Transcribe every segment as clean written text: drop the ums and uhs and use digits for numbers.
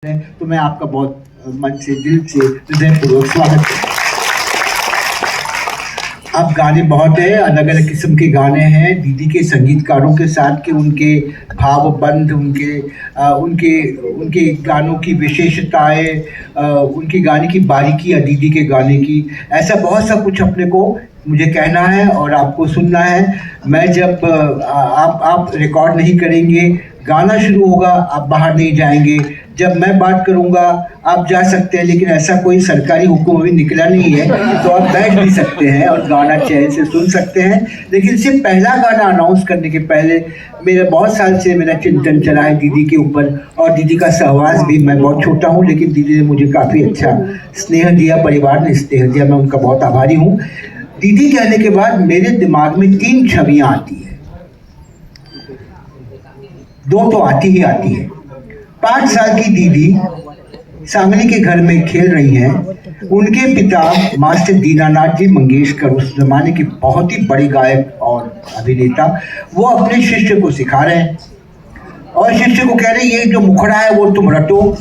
तो मैं आपका बहुत मन से दिल से हृदयपूर्वक स्वागत करता हूँ। अब गाने बहुत हैं, अलग अलग किस्म के गाने हैं दीदी के संगीतकारों के साथ के उनके भावबंध, उनके उनके गानों की विशेषताएं, उनके गाने की बारीकियाँ, दीदी के गाने की, ऐसा बहुत सा कुछ अपने को मुझे कहना है और आपको सुनना है। मैं जब आप रिकॉर्ड नहीं करेंगे, गाना शुरू होगा, आप बाहर नहीं जाएंगे। जब मैं बात करूंगा आप जा सकते हैं, लेकिन ऐसा कोई सरकारी हुक्म अभी निकला नहीं है, तो आप बैठ भी सकते हैं और गाना चैन से सुन सकते हैं। लेकिन सिर्फ पहला गाना अनाउंस करने के पहले मेरा बहुत साल से मेरा चिंतन चला है दीदी के ऊपर, और दीदी का सहवास भी। मैं बहुत छोटा हूँ, लेकिन दीदी ने मुझे काफ़ी अच्छा स्नेह दिया, परिवार ने स्नेह दिया, मैं उनका बहुत आभारी हूँ। दीदी कहने के बाद मेरे दिमाग में 3 छवियाँ आती है, 2 तो आती ही आती है। 5 साल की दीदी सांगली के घर में खेल रही हैं। उनके पिता मास्टर दीनानाथ जी मंगेशकर, उस जमाने के बहुत ही बड़े गायक और अभिनेता, वो अपने शिष्य को सिखा रहे हैं और शिष्य को कह रहे हैं ये जो मुखड़ा है वो तुम रटो,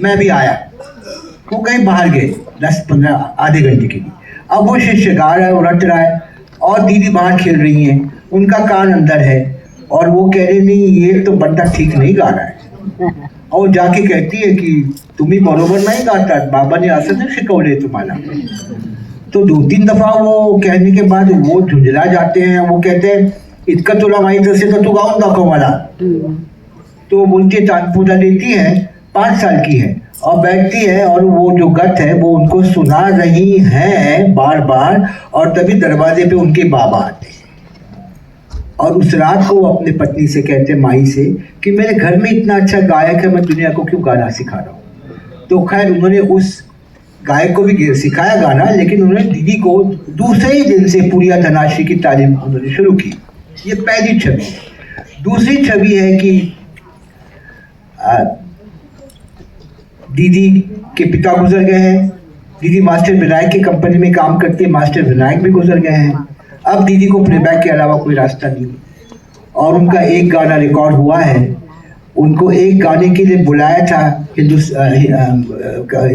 मैं भी आया। वो कहीं बाहर गए 10-15 आधे घंटे के लिए। अब वो शिष्य गा रहा है, वो रट रहा है और दीदी बाहर खेल रही हैं, उनका कान अंदर है और वो कह रहे नहीं ये तो बंदा ठीक नहीं गा रहा है। और जाके कहती है कि तुम्ही बरोबर नहीं गाता, बाबा ने असं नहीं शिकवले तुम्हारा। तो 2-3 दफा वो कहने के बाद वो झुंझला जाते हैं। वो कहते हैं इतका तुला माहित असेल तर तू गाऊन दाखव मला। तो बोलती है, तानपूजा देती है, 5 साल की है और बैठती है और वो जो गत है वो उनको सुना रही है बार बार। और तभी दरवाजे पे उनके बाबा आते हैं और उस रात को वो अपने पत्नी से कहते हैं, माई से, कि मेरे घर में इतना अच्छा गायक है, मैं दुनिया को क्यों गाना सिखा रहा हूँ। तो खैर उन्होंने उस गायक को भी सिखाया गाना, लेकिन उन्होंने दीदी को दूसरे ही दिन से पूरी तनाशी की तालीम उन्होंने शुरू की। ये पहली छवि है। दूसरी छवि है कि दीदी के पिता गुजर गए हैं। दीदी मास्टर विनायक की कंपनी में काम करती है, मास्टर विनायक भी गुजर गए हैं। अब दीदी को प्लेबैक के अलावा कोई रास्ता नहीं और उनका एक गाना रिकॉर्ड हुआ है। उनको एक गाने के लिए बुलाया था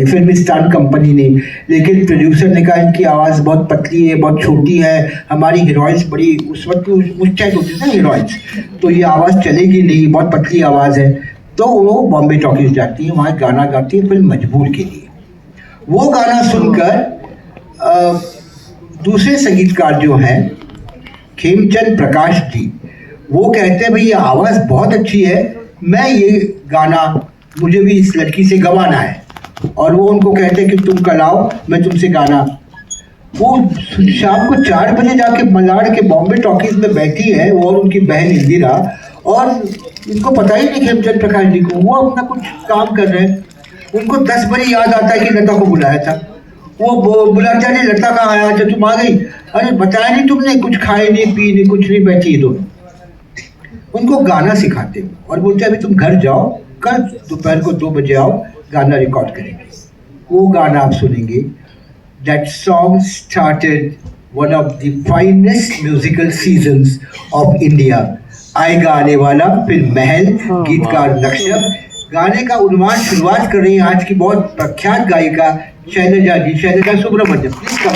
फिल्मिस्तान कंपनी ने, लेकिन प्रोड्यूसर ने कहा इनकी आवाज़ बहुत पतली है, बहुत छोटी है, हमारी हीरोइंस बड़ी उस वक्त ऊंचाई होती है ना हीरोइंस, तो ये आवाज़ चलेगी नहीं, बहुत पतली आवाज़ है। तो वो बॉम्बे टॉकीज जाती है, वहाँ गाना गाती है फिल्म मजबूर के लिए। वो गाना सुनकर दूसरे संगीतकार जो हैं खेमचंद प्रकाश जी, वो कहते हैं भाई ये आवाज़ बहुत अच्छी है, मैं ये गाना मुझे भी इस लड़की से गवाना है। और वो उनको कहते हैं कि तुम कल आओ, मैं तुमसे गाना। वो शाम को 4 बजे जाके मलाड के बॉम्बे टॉकीज में बैठी है, वो और उनकी बहन इंदिरा, और इनको पता ही नहीं खेमचंद प्रकाश जी को, वो अपना कुछ काम कर रहे हैं। उनको 10 बजे याद आता है कि लता को बुलाया था। वो बुलाते नहीं, लता कहाँ आया, अच्छा तुम आ गई, अरे बताया नहीं तुमने, कुछ खाए नहीं पी नहीं कुछ नहीं, बैठी दोनों। उनको गाना सिखाते और बोलते अभी तुम घर जाओ, कल दोपहर को 2 बजे आओ, गाना रिकॉर्ड करेंगे। वो गाना आप सुनेंगे। That song started one of the finest musical seasons of India. आएगा आने वाला, फिर महल, गीतकार नक्शर। गाने का उन्वान शुरुआत कर रही है आज की बहुत प्रख्यात गायिका शैलजा जी, शैलजा सुब्रमण्यम। प्लीज कम।